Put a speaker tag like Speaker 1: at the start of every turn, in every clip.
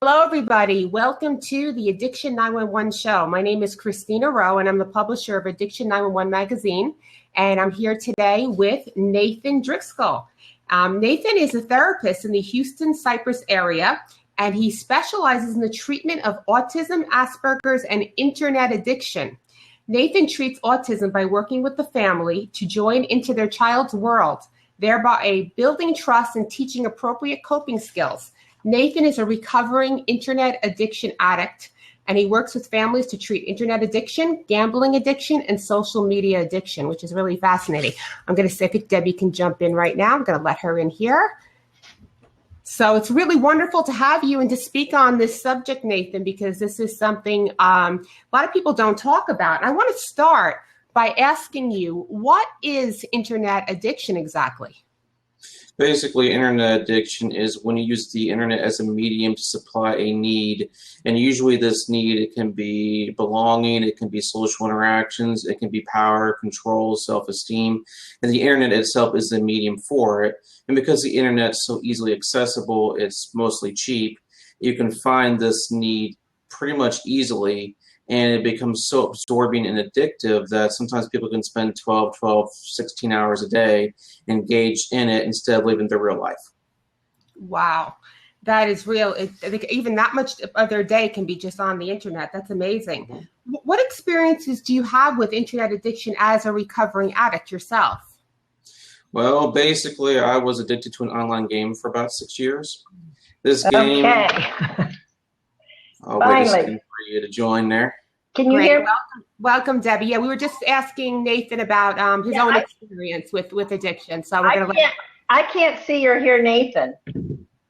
Speaker 1: Hello, everybody. Welcome to the Addiction 911 show. My name is Christina Rowe, and I'm the publisher of Addiction 911 magazine. And I'm here today with Nathan Driskell. Nathan is a therapist in the Houston, Cypress area, and he specializes in the treatment of autism, Asperger's, and internet addiction. Nathan treats autism by working with the family to join into their child's world, thereby building trust and teaching appropriate coping skills. Nathan is a recovering internet addiction addict, and he works with families to treat internet addiction, gambling addiction, and social media addiction, which is really fascinating. I'm going to see if Debbie can jump in right now. I'm going to let her in here. So it's really wonderful to have you and to speak on this subject, Nathan, because this is something a lot of people don't talk about. And I want to start by asking you, what is internet addiction exactly?
Speaker 2: Basically, internet addiction is when you use the internet as a medium to supply a need. And usually this need, it can be belonging, it can be social interactions, it can be power, control, self-esteem. And the internet itself is the medium for it. And because the internet's so easily accessible, it's mostly cheap, you can find this need pretty much easily. And it becomes so absorbing and addictive that sometimes people can spend 12, 16 hours a day engaged in it instead of living their real life.
Speaker 1: Wow, that is real. I think even that much of their day can be just on the internet. That's amazing. Mm-hmm. What experiences do you have with internet addiction as a recovering addict yourself?
Speaker 2: Well, basically, I was addicted to an online game for about 6 years. This game...
Speaker 3: Okay.
Speaker 2: I'll wait a second for you to join there.
Speaker 3: Can you hear?
Speaker 1: Welcome, Debbie. Yeah, we were just asking Nathan about his own experience with addiction. So we're going to
Speaker 3: I can't see or hear Nathan.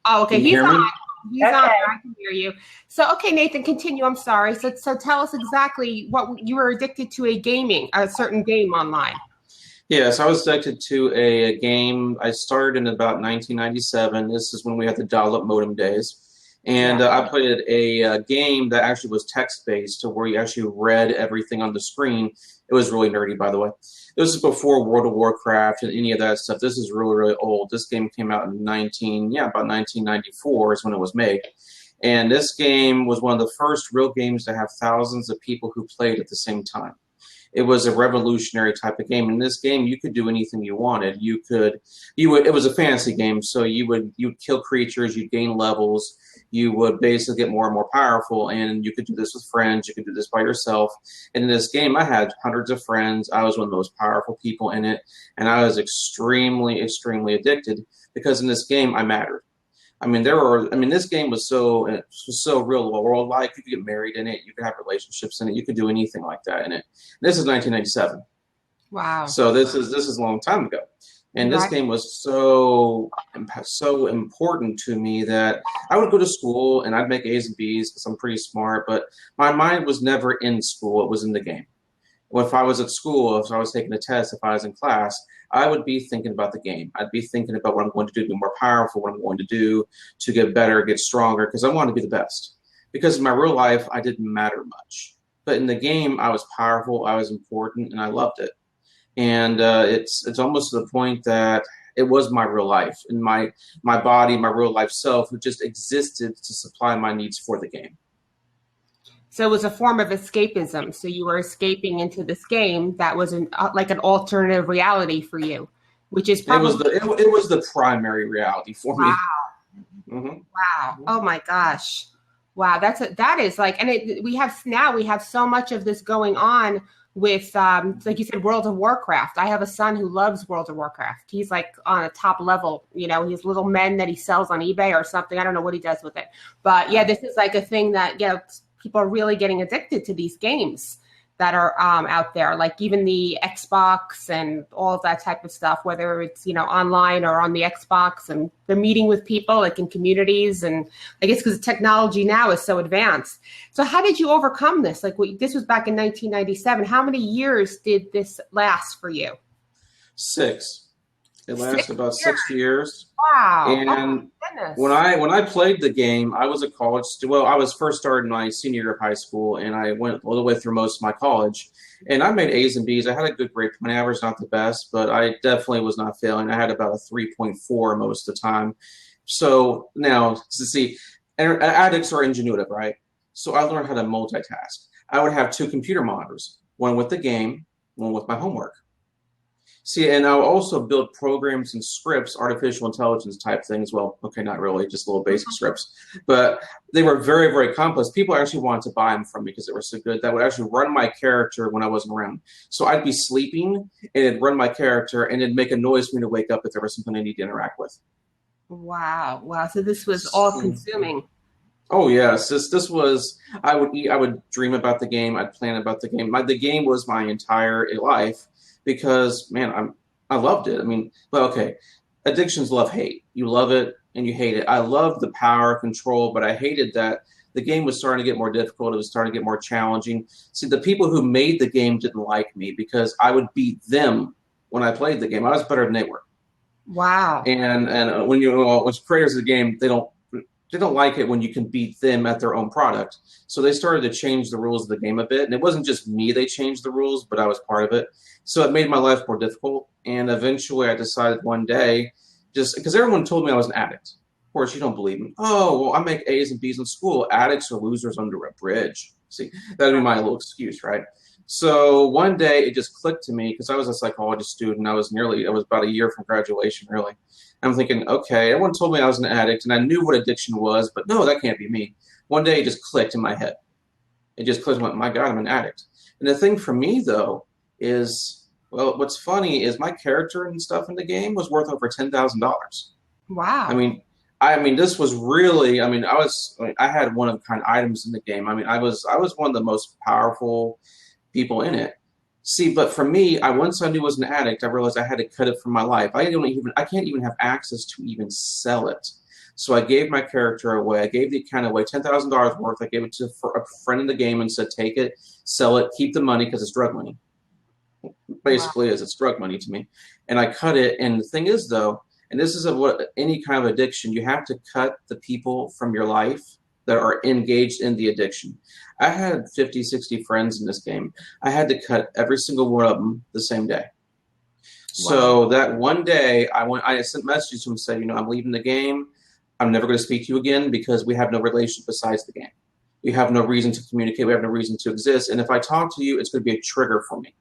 Speaker 1: Oh, okay. He's on. He's
Speaker 3: Okay.
Speaker 1: on. I can hear you. So, okay, Nathan, continue. I'm sorry. So tell us exactly what you were addicted to a certain game online.
Speaker 2: Yes, I was addicted to a game. I started in about 1997. This is when we had the dial-up modem days. And I played a game that actually was text-based, to where you actually read everything on the screen. It was really nerdy, by the way. This is before World of Warcraft and any of that stuff. This is really, really old. This game came out in about 1994 is when it was made. And this game was one of the first real games to have thousands of people who played at the same time. It was a revolutionary type of game. In this game, you could do anything you wanted. It was a fantasy game, so you'd kill creatures, you'd gain levels, you would basically get more and more powerful, and you could do this with friends, you could do this by yourself. And in this game, I had hundreds of friends. I was one of the most powerful people in it, and I was extremely, extremely addicted, because in this game, I mattered. This game was so real world like. You could get married in it, you could have relationships in it, you could do anything like that in it. This is 1997.
Speaker 1: Wow.
Speaker 2: So this is a long time ago. And this game was so important to me that I would go to school and I'd make A's and B's because I'm pretty smart, but my mind was never in school, it was in the game. If I was at school, if I was taking a test, if I was in class, I would be thinking about the game. I'd be thinking about what I'm going to do to be more powerful, what I'm going to do to get better, get stronger, because I wanted to be the best. Because in my real life, I didn't matter much. But in the game, I was powerful, I was important, and I loved it. And it's almost to the point that it was my real life. And my body, my real life self, it just existed to supply my needs for the game.
Speaker 1: So it was a form of escapism. So you were escaping into this game that was like an alternative reality for you, which is probably...
Speaker 2: It was the primary reality for me.
Speaker 1: Wow.
Speaker 2: Mm-hmm.
Speaker 1: Wow. Oh my gosh. Wow. That is like, and we have so much of this going on with, like you said, World of Warcraft. I have a son who loves World of Warcraft. He's like on a top level, he has little men that he sells on eBay or something. I don't know what he does with it, but yeah, this is like a thing that, people are really getting addicted to these games that are out there, like even the Xbox and all of that type of stuff, whether it's, online or on the Xbox, and they're meeting with people like in communities. And I guess because the technology now is so advanced. So how did you overcome this? Like this was back in 1997. How many years did this last for you?
Speaker 2: 6. It lasted about 6 years.
Speaker 1: Wow.
Speaker 2: And when I played the game, I was a college student. Well, I was first starting my senior year of high school, and I went all the way through most of my college. And I made A's and B's. I had a good grade. My average not the best, but I definitely was not failing. I had about a 3.4 most of the time. So now, to see, And addicts are ingenuitive, right? So I learned how to multitask. I would have 2 computer monitors, one with the game, one with my homework. See, and I would also build programs and scripts, artificial intelligence type things. Well, okay, not really, just little basic scripts. But they were very, very complex. People actually wanted to buy them from me because they were so good. That would actually run my character when I wasn't around. So I'd be sleeping, and it'd run my character, and it'd make a noise for me to wake up if there was something I need to interact with.
Speaker 1: Wow. So this was all consuming.
Speaker 2: Oh yes, this was. I would dream about the game. I'd plan about the game. The game was my entire life because, man, I loved it. I mean, well, okay, addictions love hate. You love it and you hate it. I loved the power control, but I hated that the game was starting to get more difficult. It was starting to get more challenging. See, the people who made the game didn't like me because I would beat them when I played the game. I was better than they were.
Speaker 1: Wow.
Speaker 2: And when creators of the game, they don't like it when you can beat them at their own product. So they started to change the rules of the game a bit. And it wasn't just me they changed the rules, but I was part of it. So it made my life more difficult. And eventually I decided one day, just because everyone told me I was an addict. Of course, you don't believe me. Oh, well, I make A's and B's in school. Addicts are losers under a bridge. See, that'd be my little excuse, right? So one day it just clicked to me because I was a psychology student. I was about a year from graduation, really. I'm thinking, okay, everyone told me I was an addict, and I knew what addiction was, but no, that can't be me. One day it just clicked in my head. It just clicked and went, my God, I'm an addict. And the thing for me, though, is, well, what's funny is my character and stuff in the game was worth over $10,000.
Speaker 1: Wow.
Speaker 2: I mean, this was really, I had one-of-a-kind items in the game. I mean, I was one of the most powerful people in it. See, but for me, once I knew I was an addict, I realized I had to cut it from my life. I can't even have access to even sell it. So I gave my character away. I gave the account away, $10,000 worth. I gave it to a friend in the game and said, take it, sell it, keep the money because it's drug money. Basically, wow. It's drug money to me. And I cut it. And the thing is, though, and this is what any kind of addiction, you have to cut the people from your life that are engaged in the addiction. I had 50, 60 friends in this game. I had to cut every single one of them the same day. Wow. So that one day I sent messages to them and said, I'm leaving the game. I'm never going to speak to you again because we have no relationship besides the game. We have no reason to communicate. We have no reason to exist. And if I talk to you, it's going to be a trigger for me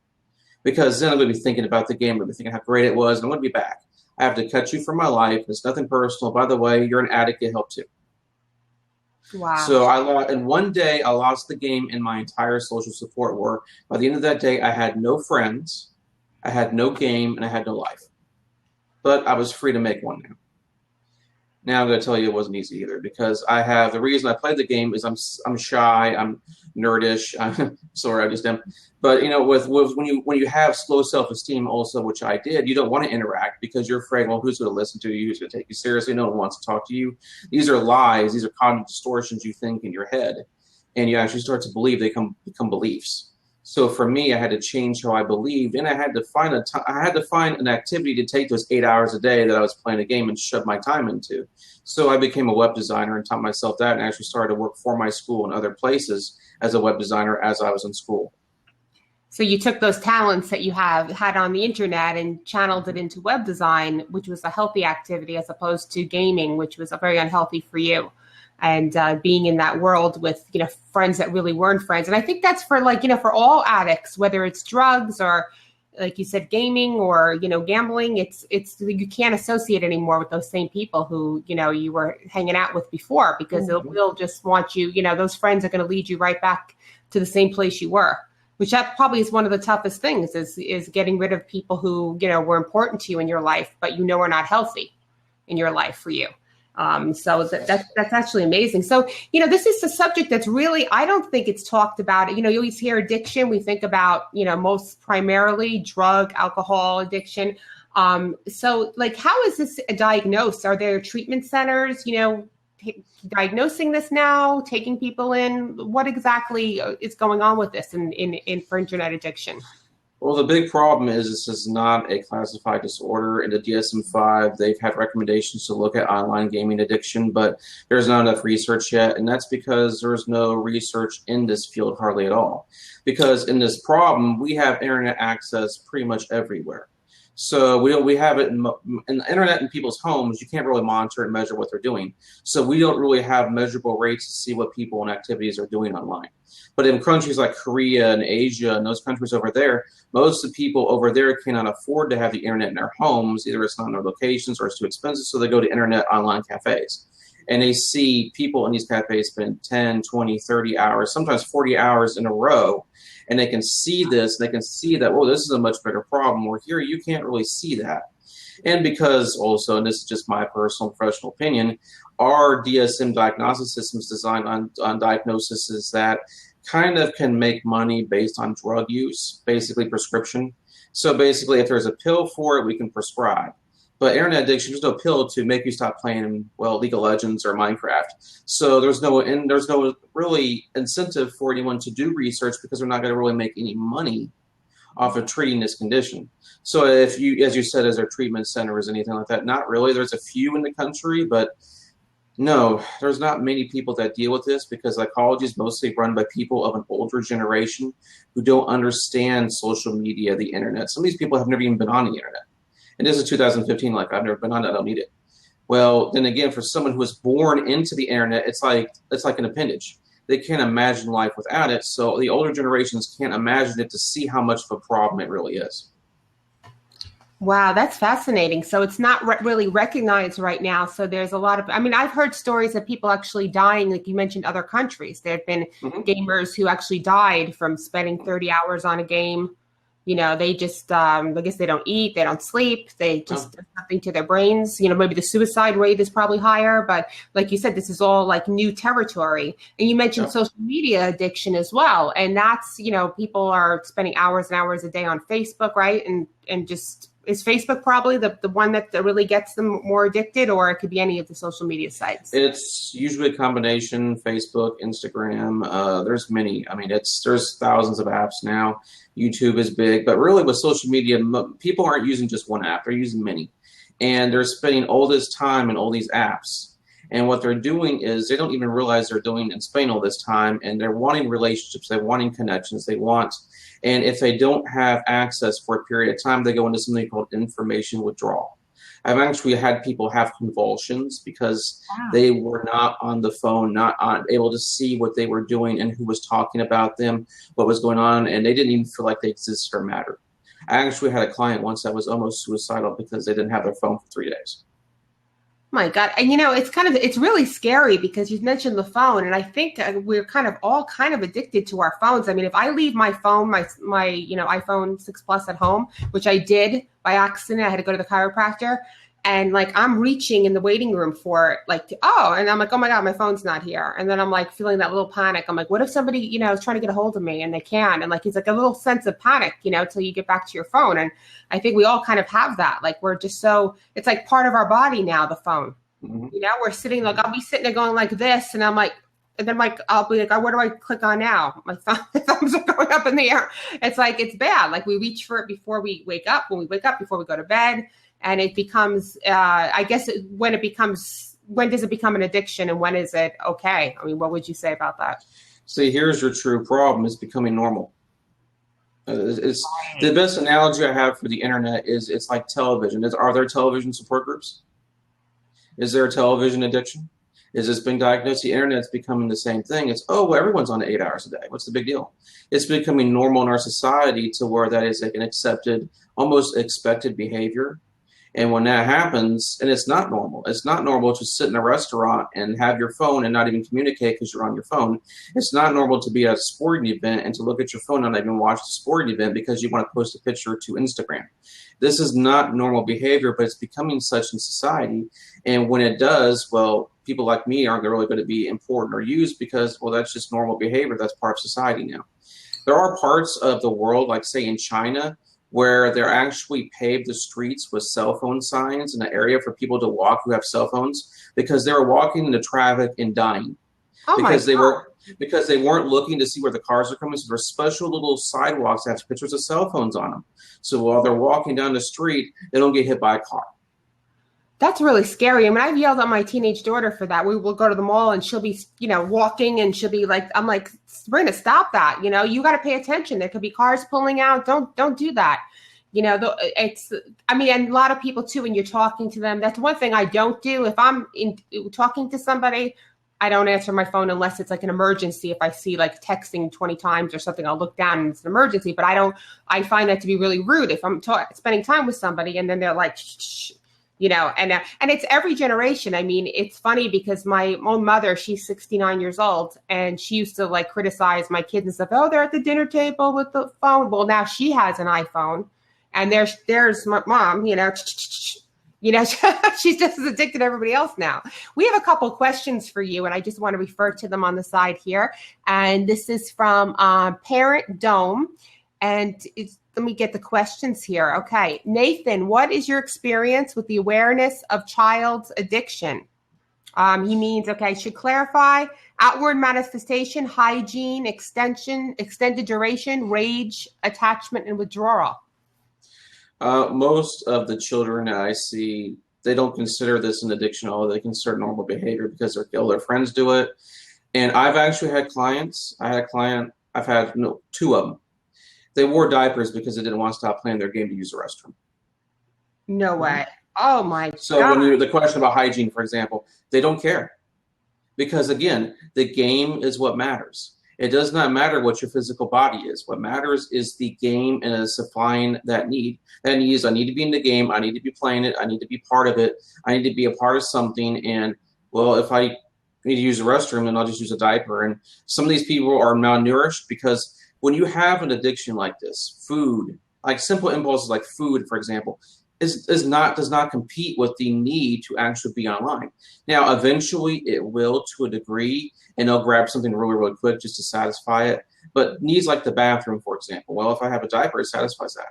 Speaker 2: because then I'm going to be thinking about the game. I'm going to be thinking how great it was. And I'm going to be back. I have to cut you from my life. It's nothing personal. By the way, you're an addict. Get help too.
Speaker 1: Wow.
Speaker 2: So and one day I lost the game in my entire social support war. By the end of that day, I had no friends, I had no game, and I had no life. But I was free to make one now. Now I'm going to tell you it wasn't easy either because the reason I played the game is I'm shy, I'm nerdish. I'm sorry, I just am. But with when you have slow self-esteem also, which I did, you don't want to interact because you're afraid, well, who's going to listen to you? Who's going to take you seriously? No one wants to talk to you. These are lies. These are cognitive distortions you think in your head, and you actually start to believe they become beliefs. So for me, I had to change how I believed, and I had to find an activity to take those 8 hours a day that I was playing a game and shove my time into. So I became a web designer and taught myself that, and actually started to work for my school and other places as a web designer as I was in school.
Speaker 1: So you took those talents that you had on the internet and channeled it into web design, which was a healthy activity as opposed to gaming, which was very unhealthy for you. And being in that world with, friends that really weren't friends. And I think that's for for all addicts, whether it's drugs or, like you said, gaming or, gambling, it's you can't associate anymore with those same people who, you were hanging out with before because they'll just want you, those friends are going to lead you right back to the same place you were, which that probably is one of the toughest things is getting rid of people who, were important to you in your life, but are not healthy in your life for you. So that's actually amazing. So, this is a subject that's really, I don't think it's talked about. You always hear addiction. We think about, most primarily drug, alcohol addiction. So how is this diagnosed? Are there treatment centers, diagnosing this now, taking people in? What exactly is going on with this for internet addiction?
Speaker 2: Well, the big problem is this is not a classified disorder. In the DSM-5, they've had recommendations to look at online gaming addiction, but there's not enough research yet, and that's because there's no research in this field hardly at all. Because in this problem, we have internet access pretty much everywhere. So we have it in the internet in people's homes. You can't really monitor and measure what they're doing. So we don't really have measurable rates to see what people and activities are doing online. But in countries like Korea and Asia and those countries over there, most of the people over there cannot afford to have the internet in their homes. Either it's not in their locations or it's too expensive. So they go to internet online cafes. And they see people in these cafes spend 10, 20, 30 hours, sometimes 40 hours in a row. And they can see this, and they can see that, well, this is a much bigger problem. Where here, you can't really see that. And because also, and this is just my personal professional opinion, our DSM diagnosis system is designed on diagnoses that kind of can make money based on drug use, basically prescription. So basically, if there's a pill for it, we can prescribe. But internet addiction, there's no pill to make you stop playing, well, League of Legends or Minecraft. So there's no really incentive for anyone to do research because they're not going to really make any money off of treating this condition. So if you, as you said, is there treatment centers, anything like that? Not really. There's a few in the country, but no, there's not many people that deal with this because psychology is mostly run by people of an older generation who don't understand social media, the internet. Some of these people have never even been on the internet. And this is 2015, like I've never been on it, I don't need it. Well, then again, for someone who was born into the internet, it's like an appendage. They can't imagine life without it. So the older generations can't imagine it to see how much of a problem it really is.
Speaker 1: Wow, that's fascinating. So it's not really recognized right now. So there's a lot of, I mean, I've heard stories of people actually dying, like you mentioned, other countries. There have been gamers who actually died from spending 30 hours on a game. You know, they just, I guess they don't eat, they don't sleep, they just do nothing to their brains. You know, maybe the suicide rate is probably higher, but like you said, this is all like new territory. And you mentioned social media addiction as well. And that's, you know, people are spending hours and hours a day on Facebook, right? And just, is Facebook probably the one that really gets them more addicted, or it could be any of the social media sites? It's
Speaker 2: usually a combination, Facebook, Instagram. There's many. I mean, there's thousands of apps now. YouTube is big, but really with social media, people aren't using just one app. They're using many. And they're spending all this time in all these apps. And what they're doing is they don't even realize they're doing and spending all this time, and they're wanting relationships, they're wanting connections, and if they don't have access for a period of time, they go into something called information withdrawal. I've actually had people have convulsions because they were not on the phone, not able to see what they were doing and who was talking about them, what was going on, and they didn't even feel like they existed or mattered. I actually had a client once that was almost suicidal because they didn't have their phone for 3 days.
Speaker 1: My God. And, you know, it's really scary because you've mentioned the phone, and I think we're all addicted to our phones. I mean, if I leave my phone, my iPhone 6 Plus at home, which I did by accident, I had to go to the chiropractor, and like I'm reaching in the waiting room for it, like, and I'm like, oh my God, my phone's not here. And then I'm like feeling that little panic. I'm like, what if somebody, you know, is trying to get a hold of me and they can? And like, it's like a little sense of panic, you know, till you get back to your phone. And I think we all kind of have that. Like, we're just it's like part of our body now, the phone. You know, we're sitting, like, I'll be sitting there going like this, and I'm like, and then like, I'll be like, oh, where do I click on now? My thumbs are going up in the air. It's like, it's bad. Like, we reach for it before we wake up, before we go to bed. And it becomes, I guess, when does it become an addiction, and when is it okay? I mean, what would you say about that?
Speaker 2: See, here's your true problem. It's becoming normal. The best analogy I have for the internet is it's like television. Are there television support groups? Is there a television addiction? Is this being diagnosed? The internet's becoming the same thing. It's, everyone's on 8 hours a day. What's the big deal? It's becoming normal in our society to where that is like an accepted, almost expected behavior. And when that happens, and it's not normal. It's not normal to sit in a restaurant and have your phone and not even communicate because you're on your phone. It's not normal to be at a sporting event and to look at your phone and not even watch the sporting event because you want to post a picture to Instagram. This is not normal behavior, but it's becoming such in society. And when it does, well, people like me aren't really going to be important or used because, well, that's just normal behavior. That's part of society now. There are parts of the world, like say in China, where they're actually paved the streets with cell phone signs in an area for people to walk who have cell phones because they were walking into traffic and dying because they weren't looking to see where the cars are coming. So there's special little sidewalks that have pictures of cell phones on them. So while they're walking down the street, they don't get hit by a car.
Speaker 1: That's really scary. I mean, I've yelled at my teenage daughter for that. We will go to the mall and she'll be, you know, walking and she'll be like, I'm like, Sabrina, stop that. You know, you got to pay attention. There could be cars pulling out. Don't do that. I mean, and a lot of people too, when you're talking to them, that's one thing I don't do. If I'm talking to somebody, I don't answer my phone unless it's like an emergency. If I see like texting 20 times or something, I'll look down and it's an emergency, but I find that to be really rude if I'm spending time with somebody and then they're like, shh, and it's every generation. I mean, it's funny because my own mother, she's 69 years old, and she used to like criticize my kids and stuff. Oh, they're at the dinner table with the phone. Well, now she has an iPhone. And there's my mom, she's just as addicted to everybody else now. We have a couple questions for you, and I just want to refer to them on the side here. And this is from Parent Dome. And let me get the questions here. Okay. Nathan, what is your experience with the awareness of child's addiction? He means, should clarify outward manifestation, hygiene, extended duration, rage, attachment, and withdrawal.
Speaker 2: Most of the children that I see, they don't consider this an addiction, although they consider normal behavior because their friends do it. And I've actually had clients. I've had two of them. They wore diapers because they didn't want to stop playing their game to use the restroom.
Speaker 1: No way. Oh my God.
Speaker 2: So when the question about hygiene, for example, they don't care. Because again, the game is what matters. It does not matter what your physical body is. What matters is the game and supplying that need. That need is, I need to be in the game. I need to be playing it. I need to be part of it. I need to be a part of something. And, well, if I need to use the restroom, then I'll just use a diaper. And some of these people are malnourished because when you have an addiction like this, food, like simple impulses like food, for example, does not compete with the need to actually be online. Now, eventually it will to a degree, and they'll grab something really, really quick just to satisfy it. But needs like the bathroom, for example, well, if I have a diaper, it satisfies that.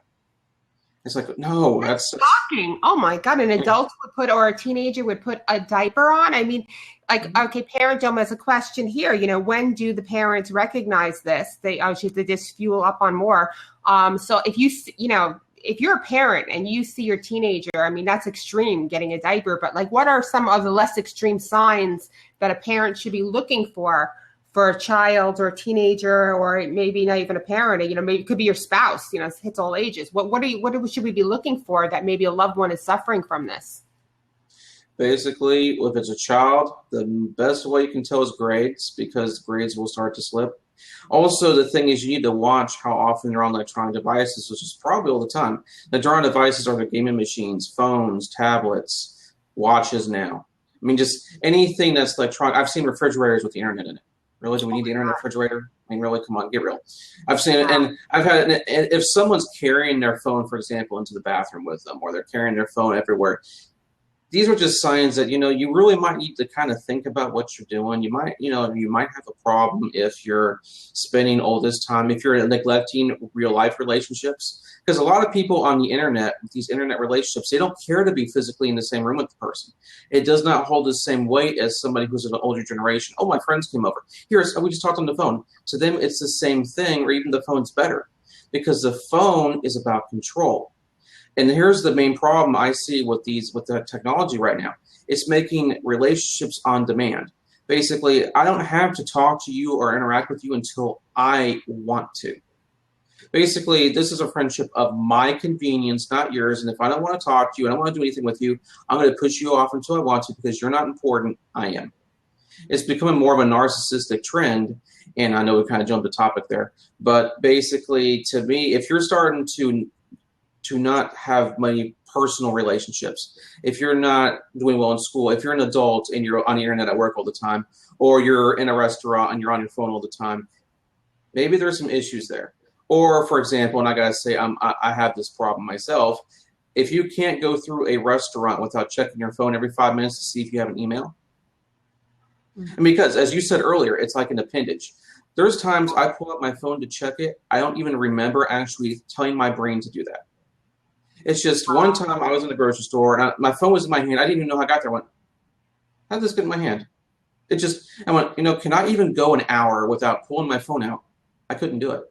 Speaker 2: It's like, no, that's
Speaker 1: shocking. Oh my God, an adult would put, or a teenager would put a diaper on? I mean, like, okay, Parent Dome has a question here. When do the parents recognize this? They just fuel up on more. So if if you're a parent and you see your teenager, I mean, that's extreme, getting a diaper, but like, what are some of the less extreme signs that a parent should be looking for a child or a teenager, or maybe not even a parent, maybe it could be your spouse, it hits all ages. What should we be looking for that maybe a loved one is suffering from this?
Speaker 2: Basically, if it's a child, the best way you can tell is grades, because grades will start to slip. Also, the thing is, you need to watch how often they're on electronic devices, which is probably all the time. Electronic devices are the gaming machines, phones, tablets, watches now. I mean, just anything that's electronic. I've seen refrigerators with the internet in it. Really, do we need the internet refrigerator? I mean, really, come on, get real. I've seen it, and I've had it. If someone's carrying their phone, for example, into the bathroom with them, or they're carrying their phone everywhere, these are just signs that, you really might need to kind of think about what you're doing. You might have a problem if you're spending all this time, if you're neglecting real life relationships. Because a lot of people on the internet, these internet relationships, they don't care to be physically in the same room with the person. It does not hold the same weight as somebody who's of an older generation. Oh, my friends came over. We just talked on the phone. To them, it's the same thing, or even the phone's better. Because the phone is about control. And here's the main problem I see with the technology right now. It's making relationships on demand. Basically, I don't have to talk to you or interact with you until I want to. Basically, this is a friendship of my convenience, not yours. And if I don't want to talk to you, I don't want to do anything with you, I'm going to push you off until I want to, because you're not important. I am. It's becoming more of a narcissistic trend. And I know we kind of jumped the topic there. But basically, to me, if you're starting to not have many personal relationships, if you're not doing well in school, if you're an adult and you're on the internet at work all the time, or you're in a restaurant and you're on your phone all the time, maybe there's some issues there. Or, for example, and I got to say, I have this problem myself, if you can't go through a restaurant without checking your phone every 5 minutes to see if you have an email. And because, as you said earlier, it's like an appendage. There's times I pull up my phone to check it. I don't even remember actually telling my brain to do that. It's just one time I was in the grocery store and my phone was in my hand. I didn't even know how I got there. I went, how did this get in my hand? I went, can I even go an hour without pulling my phone out? I couldn't do it,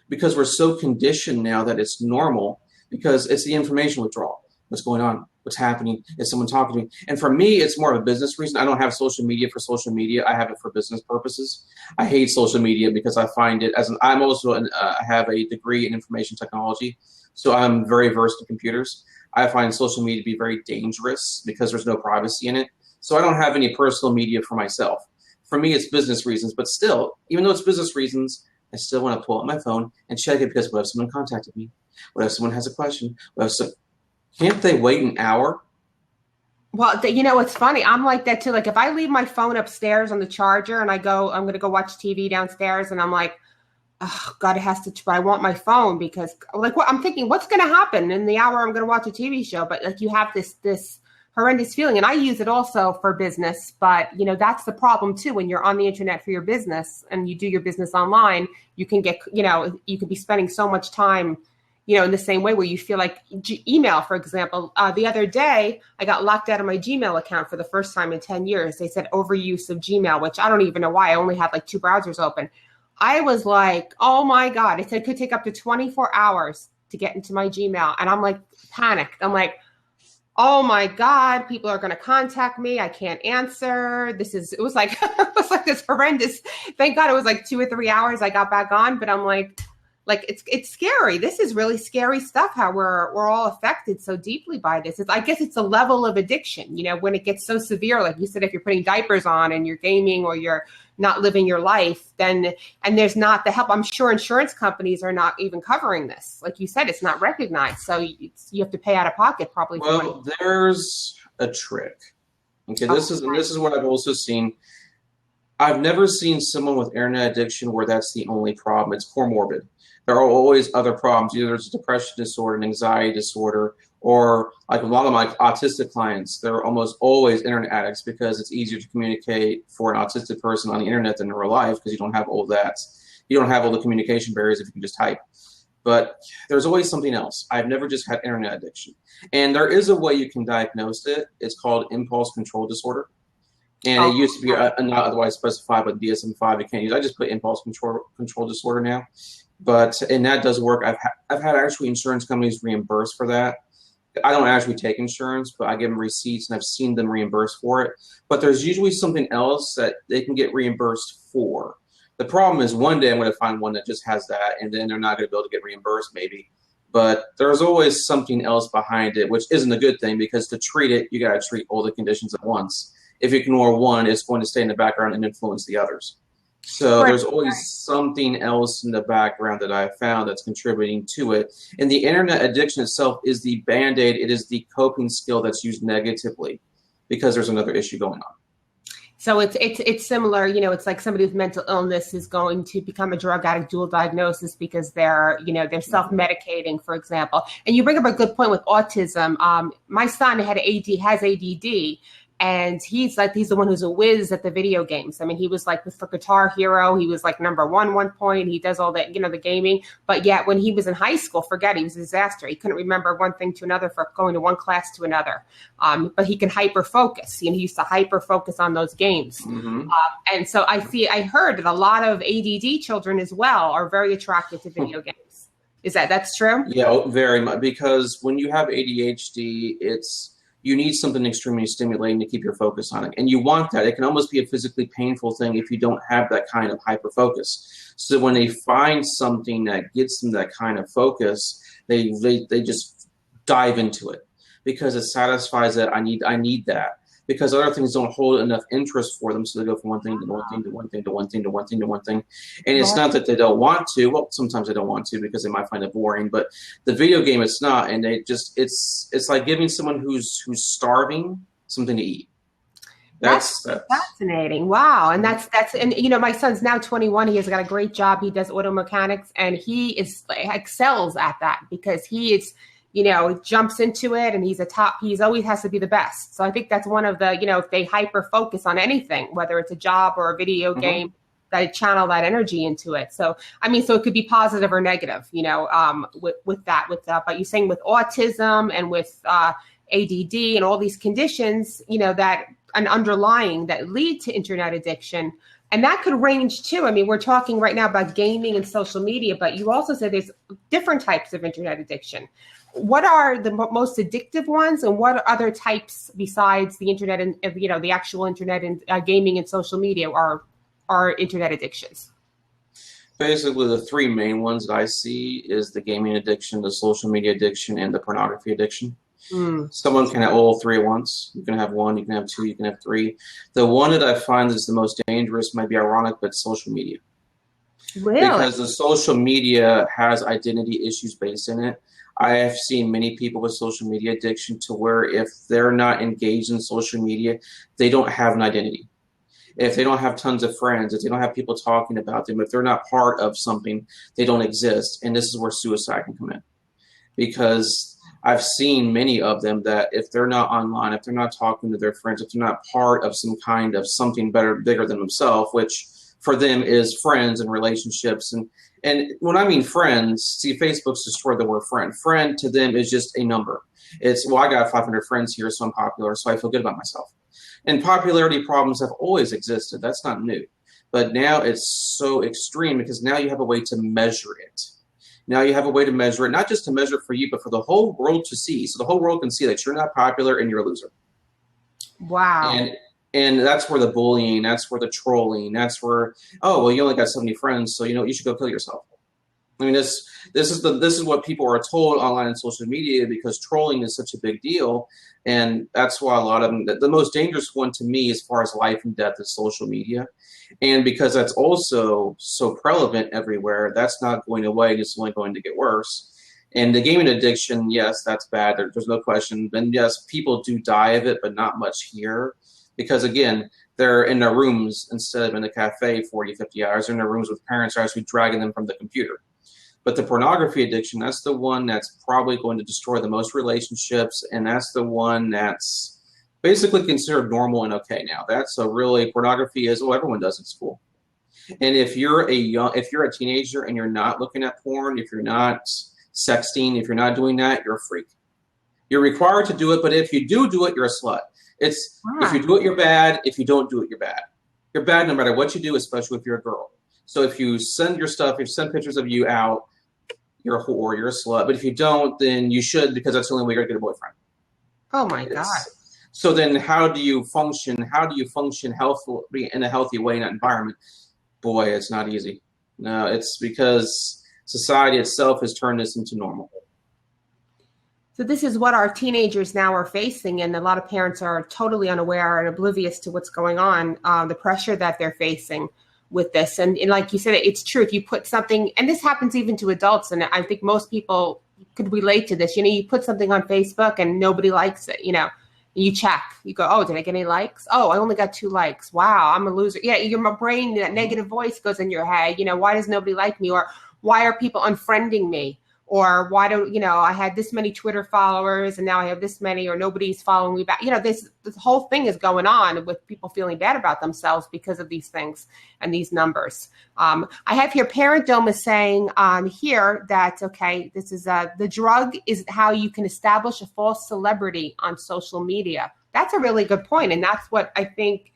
Speaker 2: because we're so conditioned now that it's normal, because it's the information withdrawal. What's going on? What's happening? Is someone talking to me? And for me, it's more of a business reason. I don't have social media for social media. I have it for business purposes. I hate social media because I find it I'm also I have a degree in information technology, so I'm very versed in computers. I find social media to be very dangerous because there's no privacy in it. So I don't have any personal media for myself. For me, it's business reasons, but still, even though it's business reasons, I still want to pull up my phone and check it because what if someone contacted me? What if someone has a question? Can't they wait an hour?
Speaker 1: Well, it's funny. I'm like that too. Like if I leave my phone upstairs on the charger and I'm going to go watch TV downstairs and I'm like, oh God, it has to, but I want my phone because like what I'm thinking, what's going to happen in the hour I'm going to watch a TV show? But like you have this horrendous feeling, and I use it also for business, but that's the problem too. When you're on the internet for your business and you do your business online, you can get, you could be spending so much time, in the same way where you feel like email, for example. The other day, I got locked out of my Gmail account for the first time in 10 years. They said overuse of Gmail, which I don't even know why. I only had like 2 browsers open. I was like, oh my God, it said it could take up to 24 hours to get into my Gmail. And I'm like panicked. I'm like, oh my God, people are going to contact me. I can't answer. It was like this horrendous. Thank God it was like 2 or 3 hours I got back on, but I'm like it's scary. This is really scary stuff, how we're all affected so deeply by this. I guess it's a level of addiction, when it gets so severe, like you said, if you're putting diapers on and you're gaming or you're not living your life, and there's not the help. I'm sure insurance companies are not even covering this. Like you said, it's not recognized. So you have to pay out of pocket probably.
Speaker 2: Well, there's a trick. Okay, this is what I've also seen. I've never seen someone with internet addiction where that's the only problem. It's comorbid. There are always other problems. Either there's a depression disorder, an anxiety disorder, or like a lot of my autistic clients, they're almost always internet addicts because it's easier to communicate for an autistic person on the internet than in real life because you don't have all that. You don't have all the communication barriers if you can just type. But there's always something else. I've never just had internet addiction. And there is a way you can diagnose it. It's called impulse control disorder. And it used to be not otherwise specified, but DSM-5 you can't use. I just put impulse control disorder now. And that does work. I've had actually insurance companies reimburse for that. I don't actually take insurance, but I give them receipts and I've seen them reimburse for it. But there's usually something else that they can get reimbursed for. The problem is one day I'm going to find one that just has that, and then they're not going to be able to get reimbursed maybe. But there's always something else behind it, which isn't a good thing because to treat it, you got to treat all the conditions at once. If you ignore one, it's going to stay in the background and influence the others. So there's always something else in the background that I found that's contributing to it. And the internet addiction itself is the Band-Aid. It is the coping skill that's used negatively because there's another issue going on.
Speaker 1: So it's similar, it's like somebody with mental illness is going to become a drug addict, dual diagnosis because they're self-medicating, for example. And you bring up a good point with autism. My son has ADD. And he's the one who's a whiz at the video games. I mean, he was like for Guitar Hero, he was like number one point. He does all that, the gaming. But yet when he was in high school, he was a disaster. He couldn't remember one thing to another for going to one class to another. But he can hyper focus. He used to hyper focus on those games. Mm-hmm. And so I heard that a lot of ADD children as well are very attracted to video games. That's true?
Speaker 2: Yeah, very much. Because when you have ADHD, you need something extremely stimulating to keep your focus on it. And you want that. It can almost be a physically painful thing if you don't have that kind of hyper-focus. So when they find something that gets them that kind of focus, they just dive into it because it satisfies that I need that. Because other things don't hold enough interest for them, so they go from one thing to one thing to one thing to one thing to one thing to one thing. And it's not that they don't want to. Well, sometimes they don't want to because they might find it boring. But the video game, it's not, and it's like giving someone who's starving something to eat. That's
Speaker 1: fascinating. Wow, and that's my son's now 21. He has got a great job. He does auto mechanics, and he excels at that because he is. Jumps into it and he's always has to be the best. So I think that's one of the, if they hyper focus on anything, whether it's a job or a video game, they channel that energy into it. So, so it could be positive or negative, with that. But you're saying with autism and with ADD and all these conditions, that an underlying that lead to internet addiction. And that could range too. We're talking right now about gaming and social media, but you also said there's different types of internet addiction. what are the most addictive ones, and what other types besides the internet and the actual internet and gaming and social media are internet addictions?
Speaker 2: Basically, the three main ones that I see is the gaming addiction, the social media addiction, and the pornography addiction. Someone can have all three at once. You can have one, you can have two, you can have three. The one that I find is the most dangerous might be ironic, but social media.
Speaker 1: Really?
Speaker 2: Because the social media has identity issues based in it. I have seen many people with social media addiction to where if they're not engaged in social media, they don't have an identity. If they don't have tons of friends, if they don't have people talking about them, if they're not part of something, they don't exist. And this is where suicide can come in. Because I've seen many of them that if they're not online, if they're not talking to their friends, if they're not part of some kind of something bigger than themselves, which for them is friends and relationships. And when I mean friends, see, Facebook's destroyed the word friend. Friend to them is just a number. It's, well, I got 500 friends here, so I'm popular, so I feel good about myself. And popularity problems have always existed. That's not new. But now it's so extreme because now you have a way to measure it. Now you have a way to measure it, not just to measure it for you, but for the whole world to see. So the whole world can see that you're not popular and you're a loser.
Speaker 1: Wow.
Speaker 2: And that's where the bullying, that's where the trolling, that's where, oh, well, you only got 70 friends, so you should go kill yourself. I mean, this is what people are told online and social media because trolling is such a big deal, and that's why a lot of them. The most dangerous one to me, as far as life and death, is social media, and because that's also so prevalent everywhere, that's not going away. It's only going to get worse. And the gaming addiction, yes, that's bad. There's no question. And yes, people do die of it, but not much here. Because again, they're in their rooms instead of in the cafe 40, 50 hours. They're in their rooms with parents who are actually dragging them from the computer. But the pornography addiction, that's the one that's probably going to destroy the most relationships. And that's the one that's basically considered normal and okay now. That's a really, pornography is, well, everyone does at school. And if you're a teenager and you're not looking at porn, if you're not sexting, if you're not doing that, you're a freak. You're required to do it, but if you do it, you're a slut. It's if you do it, you're bad. If you don't do it, you're bad. You're bad no matter what you do, especially if you're a girl. So if you send your stuff, if you send pictures of you out, you're a whore, you're a slut. But if you don't, then you should, because that's the only way you're going to get a boyfriend.
Speaker 1: Oh my God.
Speaker 2: So then how do you function? How do you function healthfully in a healthy way in that environment? Boy, it's not easy. No, it's because society itself has turned this into normal.
Speaker 1: So this is what our teenagers now are facing, and a lot of parents are totally unaware and oblivious to what's going on, the pressure that they're facing with this. And like you said, it's true. If you put something, and this happens even to adults, and I think most people could relate to this, you put something on Facebook and nobody likes it, you check, you go, oh, did I get any likes? Oh, I only got 2 likes. Wow, I'm a loser. Yeah, your brain, that negative voice goes in your head, why does nobody like me? Or why are people unfriending me? Or why don't, I had this many Twitter followers and now I have this many, or nobody's following me back. This whole thing is going on with people feeling bad about themselves because of these things and these numbers. I have here, Parent Dome is saying here that, okay, this is the drug is how you can establish a false celebrity on social media. That's a really good point. And that's what I think.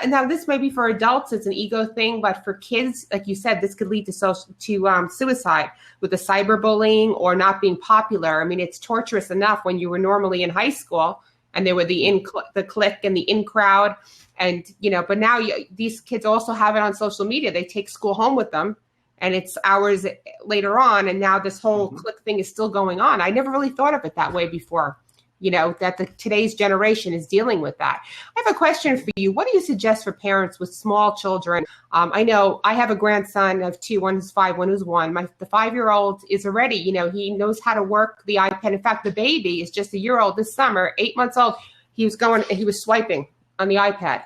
Speaker 1: Now, this may be for adults, it's an ego thing, but for kids, like you said, this could lead to suicide with the cyberbullying or not being popular. I mean, it's torturous enough when you were normally in high school and there were the clique and the in crowd. And, but now these kids also have it on social media. They take school home with them and it's hours later on. And now this whole clique thing is still going on. I never really thought of it that way before. That today's generation is dealing with that. I have a question for you. What do you suggest for parents with small children? I know I have a grandson of 2, one who's 5, one who's 1. The 5-year-old is already, he knows how to work the iPad. In fact, the baby is just a year old this summer, 8 months old. He was swiping on the iPad.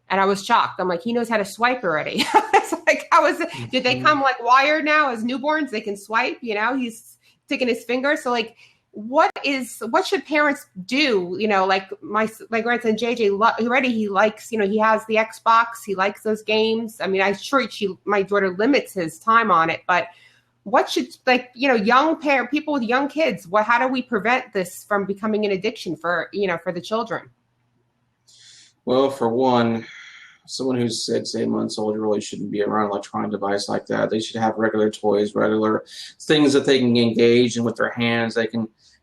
Speaker 1: And I was shocked. I'm like, he knows how to swipe already. It's like, did they come like wired now as newborns? They can swipe, he's sticking his finger. So like, what should parents do? Like my grandson JJ already, he likes, he has the Xbox, he likes those games. I mean, I'm sure my daughter limits his time on it, but what should, young people with young kids, how do we prevent this from becoming an addiction for the children?
Speaker 2: Well, for one, someone who's 6, 8 months old really shouldn't be around an electronic device like that. They should have regular toys, regular things that they can engage in with their hands.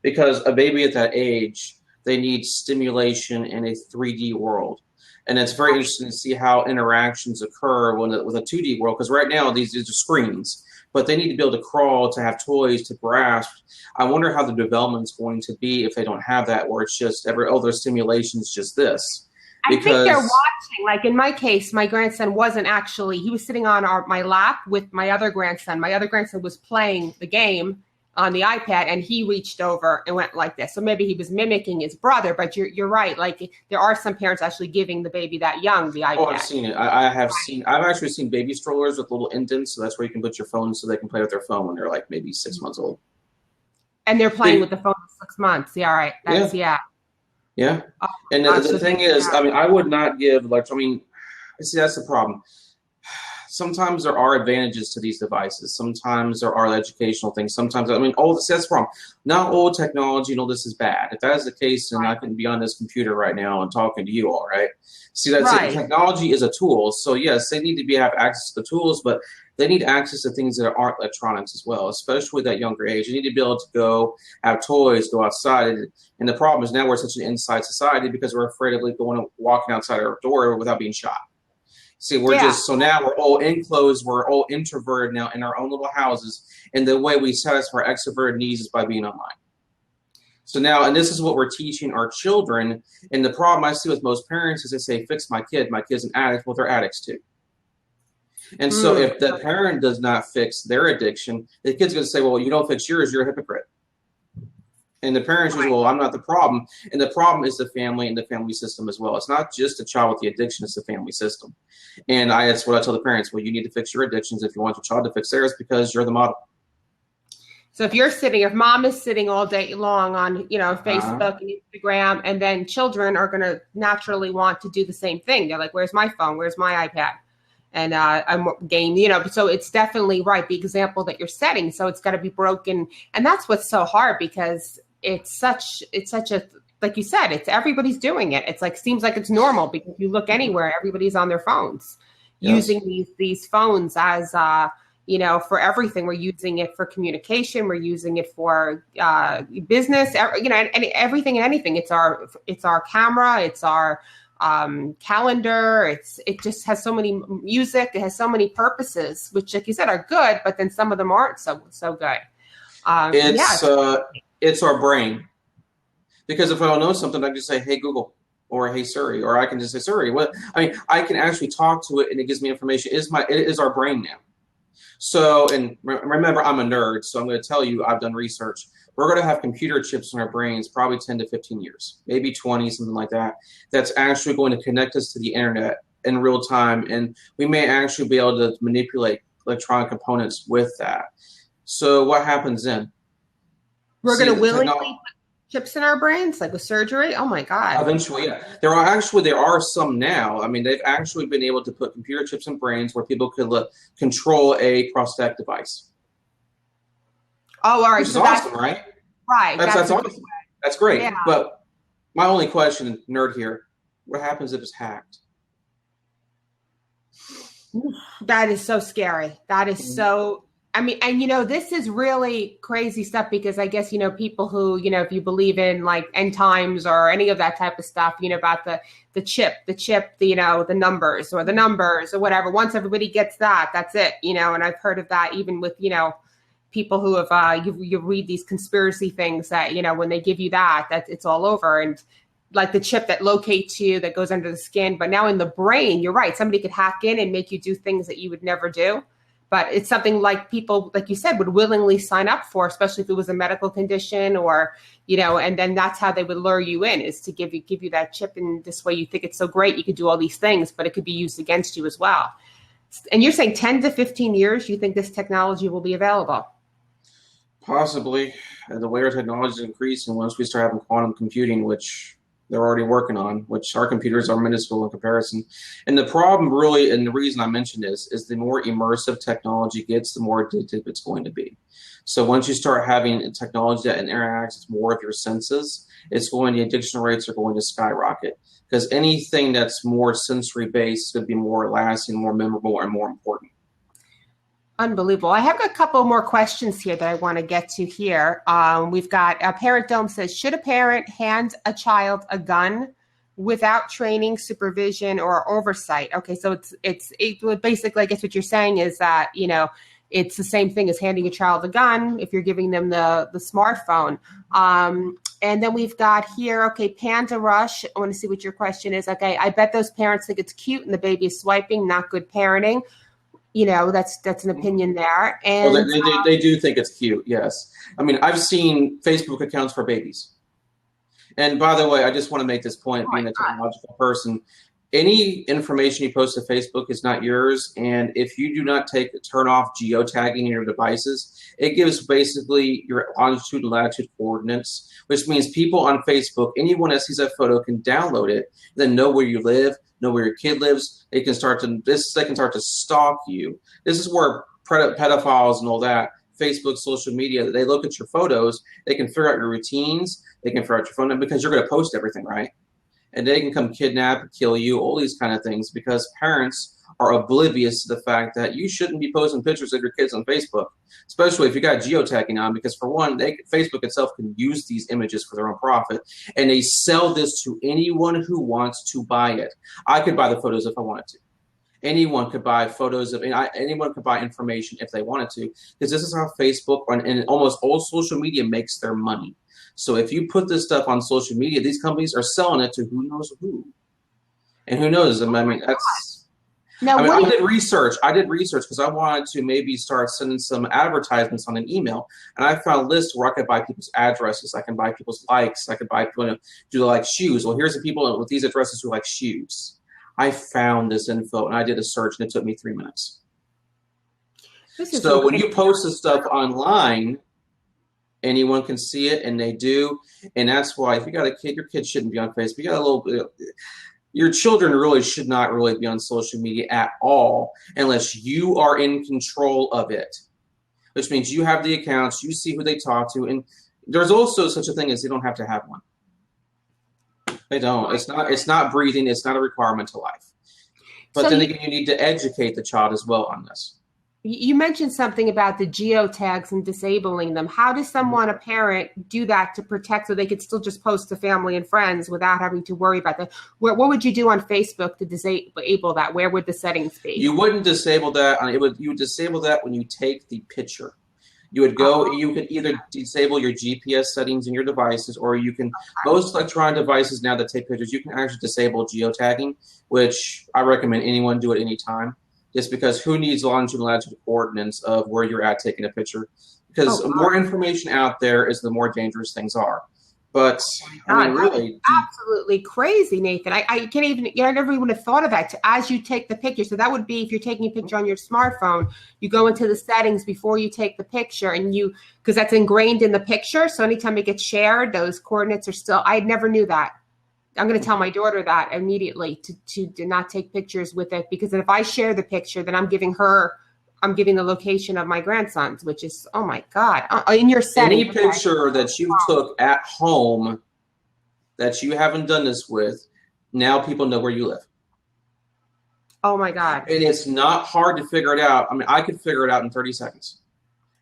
Speaker 2: Because a baby at that age, they need stimulation in a 3D world. And it's very interesting to see how interactions occur with a 2D world, because right now these are screens, but they need to be able to crawl, to have toys, to grasp. I wonder how the development's going to be if they don't have that, where it's just their stimulation is just this.
Speaker 1: I think they're watching. Like in my case, my grandson wasn't actually, he was sitting on my lap with my other grandson. My other grandson was playing the game on the iPad, and he reached over and went like this. So maybe he was mimicking his brother, but you're right. Like there are some parents actually giving the baby that young the iPad.
Speaker 2: Oh, I've seen it. I've actually seen baby strollers with little indents, so that's where you can put your phone so they can play with their phone when they're like maybe 6 months old.
Speaker 1: And they're playing with the phone for 6 months. Yeah, all right. That's, yeah.
Speaker 2: Yeah. And the thing is, I mean, I would not give, see, that's the problem. Sometimes there are advantages to these devices. Sometimes there are educational things. Sometimes, that's the problem. Not all technology and all this is bad. If that is the case, then I can be on this computer right now and talking to you all, right? See, that's it. Technology is a tool. So yes, they need to have access to the tools, but they need access to things that aren't electronics as well, especially at that younger age. They need to be able to go have toys, go outside. And the problem is now we're such an inside society because we're afraid of walking outside our door without being shot. See, so now we're all enclosed, we're all introverted now in our own little houses, and the way we satisfy our extroverted needs is by being online. So now, and this is what we're teaching our children, and the problem I see with most parents is they say, fix my kid's an addict. Well, they're addicts too. And so if the parent does not fix their addiction, the kid's going to say, well, you don't fix yours, you're a hypocrite. And the parents say, well, I'm not the problem. And the problem is the family and the family system as well. It's not just a child with the addiction, it's the family system. And that's what I tell the parents. Well, you need to fix your addictions if you want your child to fix theirs, because you're the model. So
Speaker 1: if mom is sitting all day long on, Facebook and Instagram, and then children are going to naturally want to do the same thing. They're like, where's my phone? Where's my iPad? And I'm game, so it's definitely right. The example that you're setting. So it's got to be broken. And that's what's so hard, because it's such a, like you said, it's everybody's doing it. It's like, seems like it's normal, because you look anywhere, everybody's on their phones using these phones as, for everything. We're using it for communication. We're using it for business, and everything and anything. It's our camera. It's our calendar. It just has so many music. It has so many purposes, which, like you said, are good, but then some of them aren't so good.
Speaker 2: It's our brain, because if I don't know something, I can just say, hey, Google, or hey, Siri, or I can just say, Siri, I can actually talk to it and it gives me information. It is our brain now. So, and remember, I'm a nerd, so I'm going to tell you, I've done research. We're going to have computer chips in our brains, probably 10 to 15 years, maybe 20, something like that. That's actually going to connect us to the internet in real time. And we may actually be able to manipulate electronic components with that. So what happens then?
Speaker 1: We're going to willingly put chips in our brains, like with surgery? Oh my God.
Speaker 2: Eventually, yeah. There are some now. I mean, they've actually been able to put computer chips in brains where people could control a prosthetic device.
Speaker 1: Oh, all right.
Speaker 2: Which is awesome, right?
Speaker 1: Right.
Speaker 2: That's awesome. That's great.
Speaker 1: Yeah.
Speaker 2: But my only question, nerd here, what happens if it's hacked?
Speaker 1: That is so scary. That is so, and this is really crazy stuff, because I guess, people who, if you believe in like end times or any of that type of stuff, about the chip, the numbers or whatever. Once everybody gets that, that's it, and I've heard of that even with, people who have, you read these conspiracy things that, when they give you that it's all over. And like the chip that locates you, that goes under the skin. But now in the brain, you're right. Somebody could hack in and make you do things that you would never do. But it's something like people, like you said, would willingly sign up for, especially if it was a medical condition or, and then that's how they would lure you in, is to give you that chip. And this way you think it's so great, you could do all these things, but it could be used against you as well. And you're saying 10 to 15 years, you think this technology will be available?
Speaker 2: Possibly. The way our technology is increasing, once we start having quantum computing, which they're already working on, which our computers are minuscule in comparison. And the problem really, and the reason I mention this, is the more immersive technology gets, the more addictive it's going to be. So once you start having technology that interacts with more of your senses, the addiction rates are going to skyrocket. Because anything that's more sensory based is going to be more lasting, more memorable, and more important.
Speaker 1: Unbelievable. I have a couple more questions here that I want to get to here. We've got Parent Dome says, should a parent hand a child a gun without training, supervision, or oversight? Okay, so it basically, I guess what you're saying is that, it's the same thing as handing a child a gun if you're giving them the smartphone. And then we've got here, okay, Panda Rush. I want to see what your question is. Okay, I bet those parents think it's cute and the baby is swiping, not good parenting. That's an opinion there. And
Speaker 2: they do think it's cute, yes. I mean, I've seen Facebook accounts for babies. And by the way, I just want to make this point, being a technological person, any information you post to Facebook is not yours. And if you do not turn off geotagging in your devices, it gives basically your longitude and latitude coordinates, which means people on Facebook, anyone that sees that photo can download it, then know where you live, know where your kid lives. They can start to stalk you. This is where pedophiles and all that, Facebook, social media, they look at your photos, they can figure out your routines, they can figure out your phone number because you're going to post everything, right? And they can come kidnap, kill you, all these kind of things, because parents are oblivious to the fact that you shouldn't be posting pictures of your kids on Facebook, especially if you got geotagging on, because for one, Facebook itself can use these images for their own profit, and they sell this to anyone who wants to buy it. I could buy the photos if I wanted to. Anyone could buy photos anyone could buy information if they wanted to, because this is how Facebook and almost all social media makes their money. So if you put this stuff on social media, these companies are selling it to who knows who. And who knows? I mean, that's... Now, I did research because I wanted to maybe start sending some advertisements on an email. And I found a list where I could buy people's addresses. I can buy people's likes. I could buy people do like shoes. Well, here's the people with these addresses who like shoes. I found this info, and I did a search, and it took me 3 minutes. So when you post this stuff online, anyone can see it, and they do. And that's why if you got a kid, your kid shouldn't be on Facebook. You got a little bit. Your children really should not really be on social media at all unless you are in control of it, which means you have the accounts, you see who they talk to, and there's also such a thing as they don't have to have one. They don't. It's not breathing. It's not a requirement to life. But then again, you need to educate the child as well on this.
Speaker 1: You mentioned something about the geotags and disabling them. How does a parent, do that to protect so they could still just post to family and friends without having to worry about that? What would you do on Facebook to disable that? Where would the settings be?
Speaker 2: You wouldn't disable that. You would disable that when you take the picture. You would go, you could either disable your GPS settings in your devices, or you can, most electronic devices now that take pictures, you can actually disable geotagging, which I recommend anyone do at any time. Just because who needs longitude and latitude coordinates of where you're at taking a picture? Because the more information out there is the more dangerous things are. But I mean, really,
Speaker 1: absolutely crazy, Nathan. I can't even. I never even have thought of that. As you take the picture, so that would be if you're taking a picture on your smartphone, you go into the settings before you take the picture, and because that's ingrained in the picture. So anytime it gets shared, those coordinates are still. I never knew that. I'm going to tell my daughter that immediately to not take pictures with it, because if I share the picture, then I'm giving the location of my grandsons, which is, oh my God, in your setting.
Speaker 2: Any picture that you took at home that you haven't done this with, now people know where you live.
Speaker 1: Oh my God.
Speaker 2: And it's not hard to figure it out. I mean, I could figure it out in 30 seconds.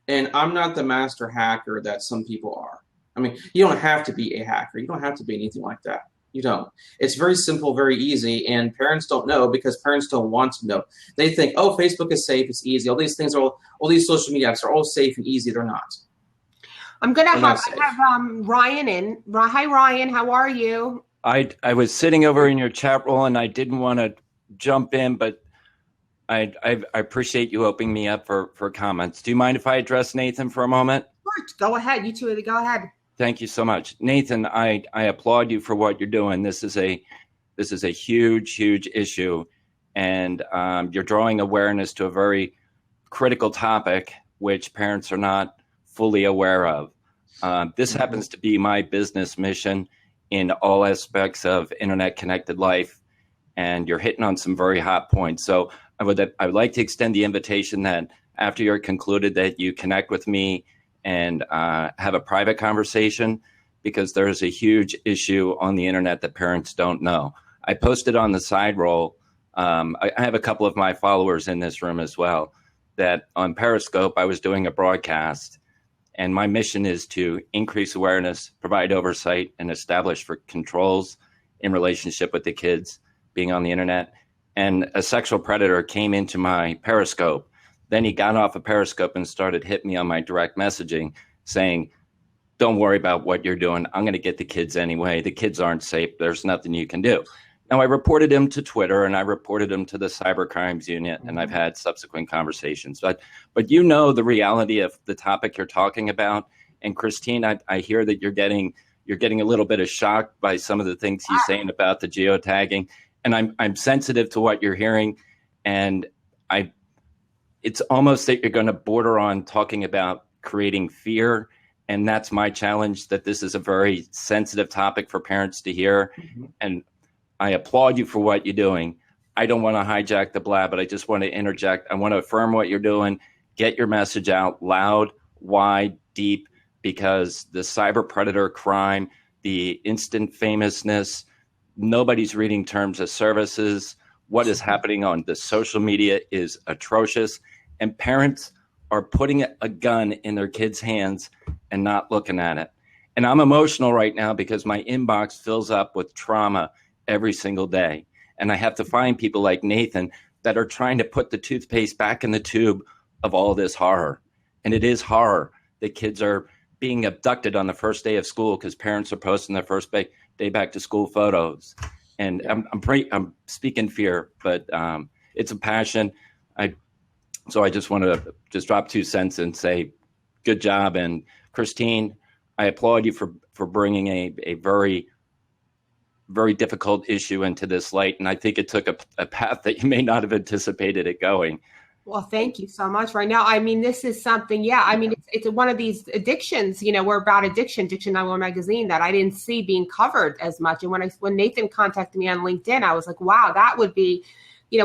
Speaker 2: And I'm not the master hacker that some people are. I mean, you don't have to be a hacker. You don't have to be anything like that. You don't. It's very simple, very easy, and parents don't know because parents don't want to know. They think, oh, Facebook is safe, it's easy. All these things all these social media apps are all safe and easy. They're not.
Speaker 1: I'm gonna have Ryan in. Hi, Ryan. How are you?
Speaker 4: I was sitting over in your chat roll, and I didn't want to jump in, but I appreciate you opening me up for comments. Do you mind if I address Nathan for a moment?
Speaker 1: Sure. Go ahead. You two, go ahead.
Speaker 4: Thank you so much, Nathan. I applaud you for what you're doing. This is a huge issue, and you're drawing awareness to a very critical topic which parents are not fully aware of. This happens to be my business mission, in all aspects of internet connected life. And you're hitting on some very hot points. So I would like to extend the invitation that after you're concluded that you connect with me and have a private conversation, because there is a huge issue on the internet that parents don't know. I posted on the side roll. I have a couple of my followers in this room as well, that on Periscope, I was doing a broadcast, and my mission is to increase awareness, provide oversight, and establish for controls in relationship with the kids being on the internet. And a sexual predator came into my Periscope. Then he got off of Periscope and started hitting me on my direct messaging saying, don't worry about what you're doing. I'm going to get the kids anyway. The kids aren't safe. There's nothing you can do. Now, I reported him to Twitter and I reported him to the cyber crimes unit, and I've had subsequent conversations. But you know the reality of the topic you're talking about. And Christine, I hear that you're getting a little bit of shock by some of the things he's saying about the geotagging. And I'm sensitive to what you're hearing. And it's almost that you're going to border on talking about creating fear. And that's my challenge, that this is a very sensitive topic for parents to hear. And I applaud you for what you're doing. I don't want to hijack the blab, but I just want to interject. I want to affirm what you're doing. Get your message out loud, wide, deep, because the cyber predator crime, the instant famousness, nobody's reading terms of services. What is happening on the social media is atrocious. And parents are putting a gun in their kids' hands and not looking at it. And I'm emotional right now because my inbox fills up with trauma every single day. And I have to find people like Nathan that are trying to put the toothpaste back in the tube of all this horror. And it is horror that kids are being abducted on the first day of school because parents are posting their first day back to school photos. And I'm speaking fear, but it's a passion. So I just want to just drop 2 cents and say, good job. And Christine, I applaud you for bringing a very, very difficult issue into this light. And I think it took a path that you may not have anticipated it going.
Speaker 1: Well, thank you so much. Right now, I mean, this is something, it's one of these addictions, we're about Addiction 911 magazine, that I didn't see being covered as much. And when Nathan contacted me on LinkedIn, I was like, wow, that would be, I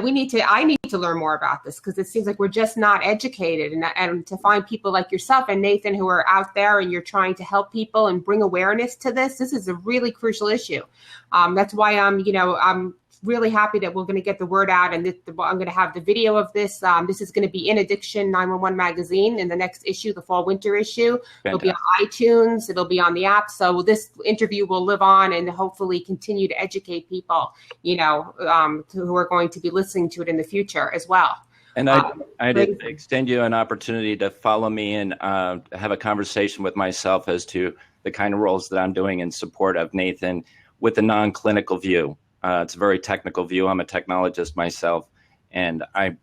Speaker 1: need to learn more about this, because it seems like we're just not educated, and to find people like yourself and Nathan who are out there and you're trying to help people and bring awareness to this is a really crucial issue. That's why I'm really happy that we're going to get the word out, and I'm going to have the video of this. This is going to be in Addiction 911 magazine in the next issue, the fall winter issue. Fantastic. It'll be on iTunes. It'll be on the app. So this interview will live on and hopefully continue to educate people, who are going to be listening to it in the future as well.
Speaker 4: And I'd extend you an opportunity to follow me and have a conversation with myself as to the kind of roles that I'm doing in support of Nathan with a non-clinical view. It's a very technical view. I'm a technologist myself, and I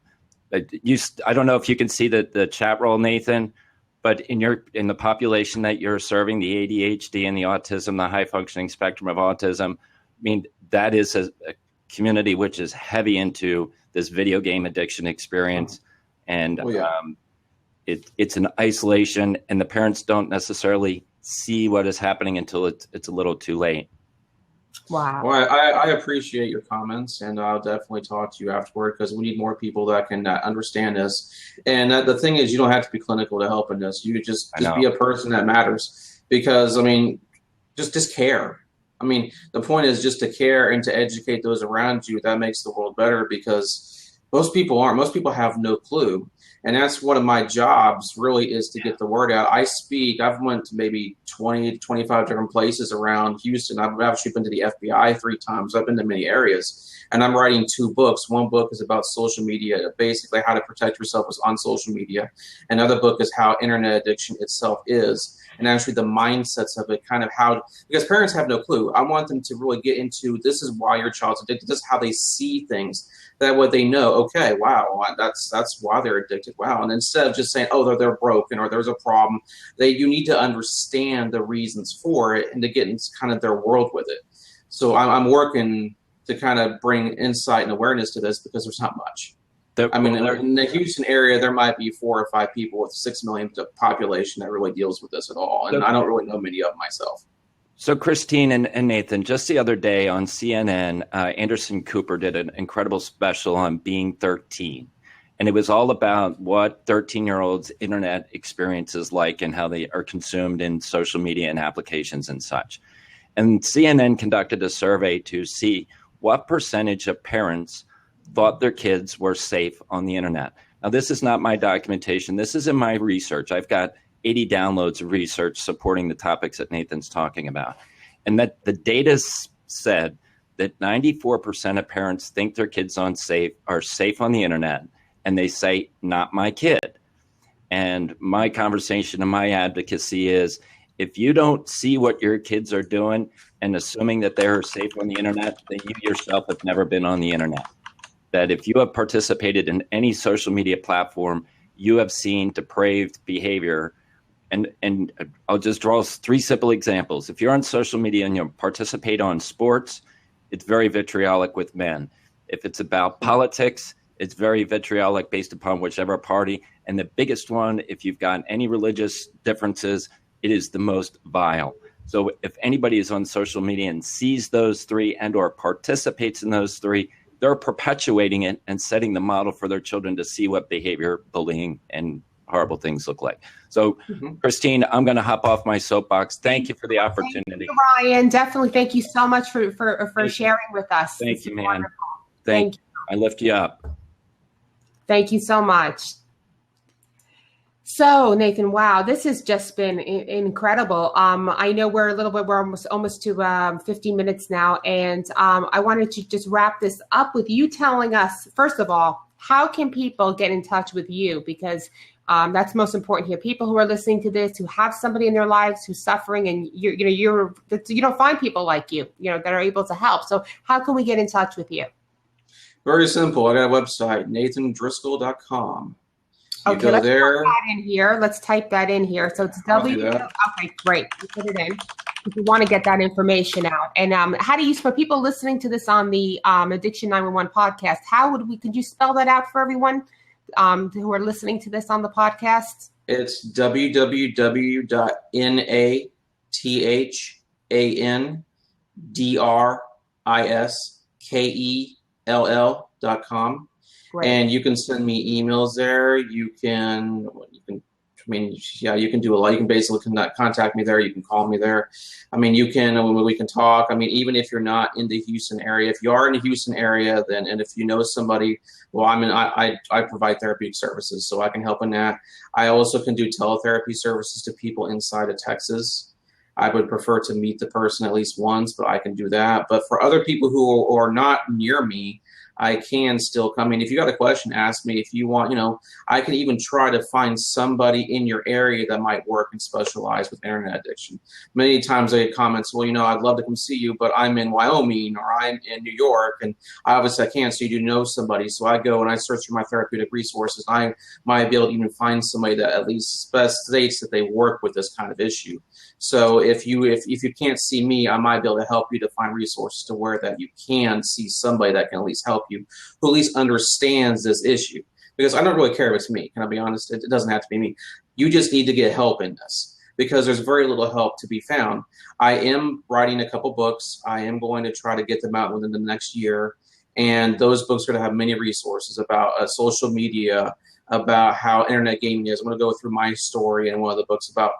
Speaker 4: don't know if you can see the chat roll, Nathan, but in the population that you're serving, the ADHD and the autism, the high functioning spectrum of autism, I mean, that is a community which is heavy into this video game addiction experience, and it's an isolation, and the parents don't necessarily see what is happening until it's a little too late.
Speaker 1: Wow.
Speaker 2: Well, I appreciate your comments, and I'll definitely talk to you afterward, because we need more people that can understand this. And the thing is, you don't have to be clinical to help in this. You just be a person that matters, because, I mean, just care. I mean, the point is just to care and to educate those around you. That makes the world better, because most people aren't. Most people have no clue. And that's one of my jobs, really, is to get the word out. I've went to maybe 20 to 25 different places around Houston. I've actually been to the FBI 3 times. I've been to many areas. And I'm writing 2 books. One book is about social media, basically how to protect yourself on social media. Another book is how internet addiction itself is, and actually the mindsets of it, kind of how, because parents have no clue. I want them to really get into, this is why your child's addicted. This is how they see things. That way they know, okay, wow, that's why they're addicted. Wow. And instead of just saying, oh, they're broken or there's a problem, you need to understand the reasons for it and to get into kind of their world with it. So I'm working to kind of bring insight and awareness to this, because there's not much. In the Houston area, there might be 4 or 5 people with 6 million population that really deals with this at all. And I don't really know many of them myself.
Speaker 4: So Christine and Nathan, just the other day on CNN, Anderson Cooper did an incredible special on being 13. And it was all about what 13-year-olds' internet experience is like and how they are consumed in social media and applications and such. And CNN conducted a survey to see what percentage of parents thought their kids were safe on the internet. Now, this is not my documentation. This is in my research. I've got 80 downloads of research supporting the topics that Nathan's talking about. And that the data said that 94% of parents think their kids are safe on the internet. And they say, not my kid. And my conversation and my advocacy is, if you don't see what your kids are doing and assuming that they're safe on the internet, then you yourself have never been on the internet. That if you have participated in any social media platform, you have seen depraved behavior. And I'll just draw 3 simple examples. If you're on social media and you participate on sports, it's very vitriolic with men. If it's about politics, it's very vitriolic based upon whichever party. And the biggest one, if you've got any religious differences, it is the most vile. So if anybody is on social media and sees those 3 and or participates in those 3, they're perpetuating it and setting the model for their children to see what behavior, bullying, and horrible things look like. So, Christine, I'm going to hop off my soapbox. Thank you for the opportunity.
Speaker 1: Thank you, Ryan. Definitely. Thank you so much for sharing with us.
Speaker 4: Thank you, man.
Speaker 1: Wonderful.
Speaker 4: Thank you. I lift you up.
Speaker 1: Thank you so much. So, Nathan, wow, this has just been incredible. I know we're almost to 15 minutes now, and I wanted to just wrap this up with you telling us, first of all, how can people get in touch with you? Because that's most important here. People who are listening to this, who have somebody in their lives who's suffering, and you don't find people like you, that are able to help. So, how can we get in touch with you?
Speaker 2: Very simple. I got a website, nathandriskell.com.
Speaker 1: Okay, let's type that in here. Let's type that in here. So it's Okay, great. You put it in if you want to get that information out. And how do you, for people listening to this on the Addiction 911 podcast, could you spell that out for everyone who are listening to this on the podcast?
Speaker 2: It's www.nathandriskell.com.
Speaker 1: Great.
Speaker 2: And you can send me emails there. You can do a lot. You can basically contact me there. You can call me there. We can talk. Even if you're not in the Houston area, if you are in the Houston area, and if you know somebody, well, I provide therapeutic services, so I can help in that. I also can do teletherapy services to people inside of Texas. I would prefer to meet the person at least once, but I can do that. But for other people who are not near me, I can still come in. If you got a question, ask me. If you want, I can even try to find somebody in your area that might work and specialize with internet addiction. Many times I get comments, well, I'd love to come see you, but I'm in Wyoming or I'm in New York, and obviously I can't, so you do know somebody. So I go and I search for my therapeutic resources. I might be able to even find somebody that at least states that they work with this kind of issue. So if you can't see me, I might be able to help you to find resources to where that you can see somebody that can at least help you, who at least understands this issue. Because I don't really care if it's me. Can I be honest? It doesn't have to be me. You just need to get help in this, because there's very little help to be found. I am writing a couple books. I am going to try to get them out within the next year. And those books are going to have many resources about social media, about how internet gaming is. I'm going to go through my story in one of the books about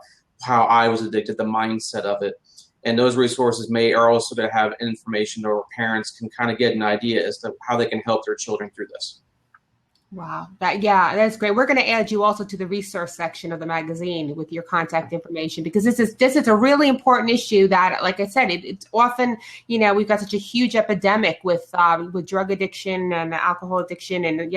Speaker 2: how I was addicted, the mindset of it. And those resources are also going to have information where parents can kind of get an idea as to how they can help their children through this.
Speaker 1: Wow. That's great. We're going to add you also to the resource section of the magazine with your contact information, because this is a really important issue that, like I said, it's often, we've got such a huge epidemic with drug addiction and alcohol addiction, and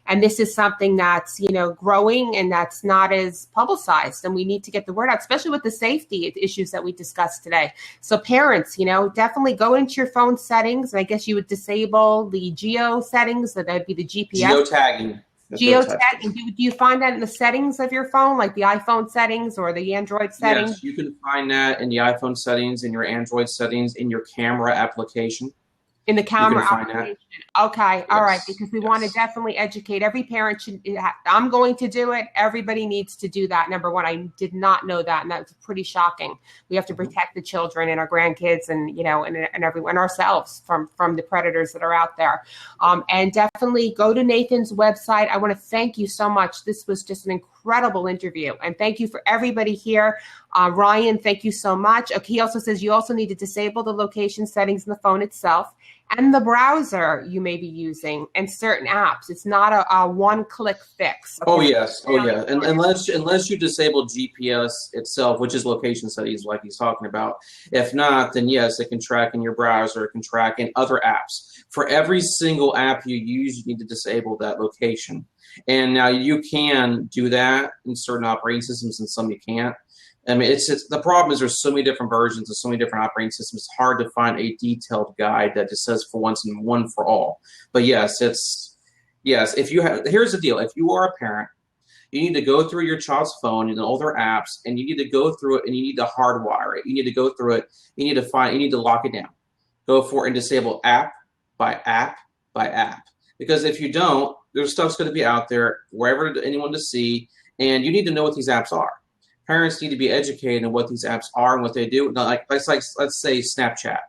Speaker 1: and this is something that's growing and that's not as publicized, and we need to get the word out, especially with the safety issues that we discussed today. So parents, definitely go into your phone settings, and I guess you would disable the geo settings, so that'd be the GPS.
Speaker 2: Geotagging.
Speaker 1: Geotagging. Do you find that in the settings of your phone, like the iPhone settings or the Android settings?
Speaker 2: Yes, you can find that in the iPhone settings, in your Android settings, in your camera application.
Speaker 1: In the camera
Speaker 2: find that.
Speaker 1: application. Okay, all right,
Speaker 2: Yes,
Speaker 1: because we want to definitely educate. Every parent should, I'm going to do it. Everybody needs to do that. Number one, I did not know that, and that's pretty shocking. We have to protect the children and our grandkids and, and everyone, ourselves from the predators that are out there. And definitely go to Nathan's website. I want to thank you so much. This was just an incredible interview. And thank you for everybody here. Ryan, thank you so much. Okay, he also says you also need to disable the location settings in the phone itself and the browser you may be using and certain apps. It's not a one-click fix. Okay?
Speaker 2: Oh yes, and unless you disable GPS itself, which is location settings like he's talking about. If not, then yes, it can track in your browser, it can track in other apps. For every single app you use, you need to disable that location. And now you can do that in certain operating systems and some you can't. I mean, it's the problem is there's so many different versions of so many different operating systems. It's hard to find a detailed guide that just says for once and one for all. But yes, if you have, here's the deal. If you are a parent, you need to go through your child's phone and all their apps, and you need to go through it and you need to hardwire it. You need to go through it. You need to lock it down. Go for it and disable app by app by app. Because if you don't, there's stuff's going to be out there wherever anyone to see, and you need to know what these apps are. Parents need to be educated on what these apps are and what they do. Let's say Snapchat.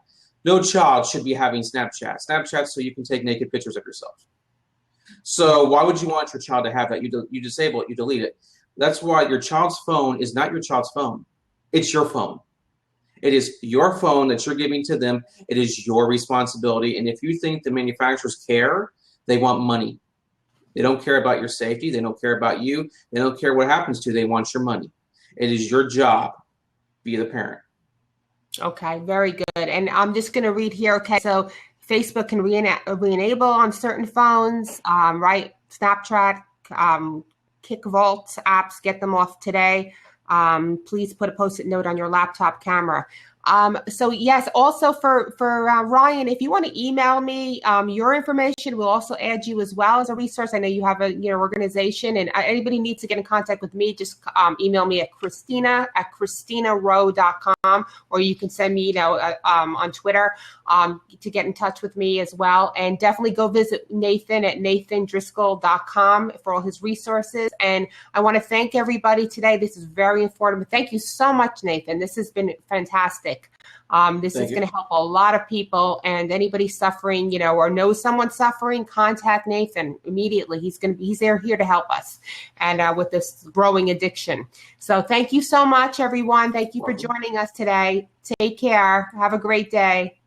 Speaker 2: No child should be having Snapchat. Snapchat's so you can take naked pictures of yourself. So why would you want your child to have that? You disable it, you delete it. That's why your child's phone is not your child's phone. It's your phone. It is your phone that you're giving to them. It is your responsibility. And if you think the manufacturers care, they want money. They don't care about your safety. They don't care about you. They don't care what happens to you. They want your money. It is your job. Be the parent.
Speaker 1: Okay, very good. And I'm just going to read here. Okay, so Facebook can re-enable on certain phones, right? Snapchat, Kick Vault apps, get them off today. Please put a Post-it note on your laptop camera. So yes, also for Ryan, if you want to email me your information, we'll also add you as well as a resource. I know you have a organization, and anybody needs to get in contact with me, just email me at christinarowe.com, or you can send me on Twitter to get in touch with me as well. And definitely go visit Nathan at nathandriskell.com for all his resources. And I want to thank everybody today. This is very informative. Thank you so much, Nathan. This has been fantastic. This is going to help a lot of people, and anybody suffering, or knows someone suffering, contact Nathan immediately. He's here to help us, and with this growing addiction. So thank you so much, everyone. Thank you for joining us today. Take care. Have a great day.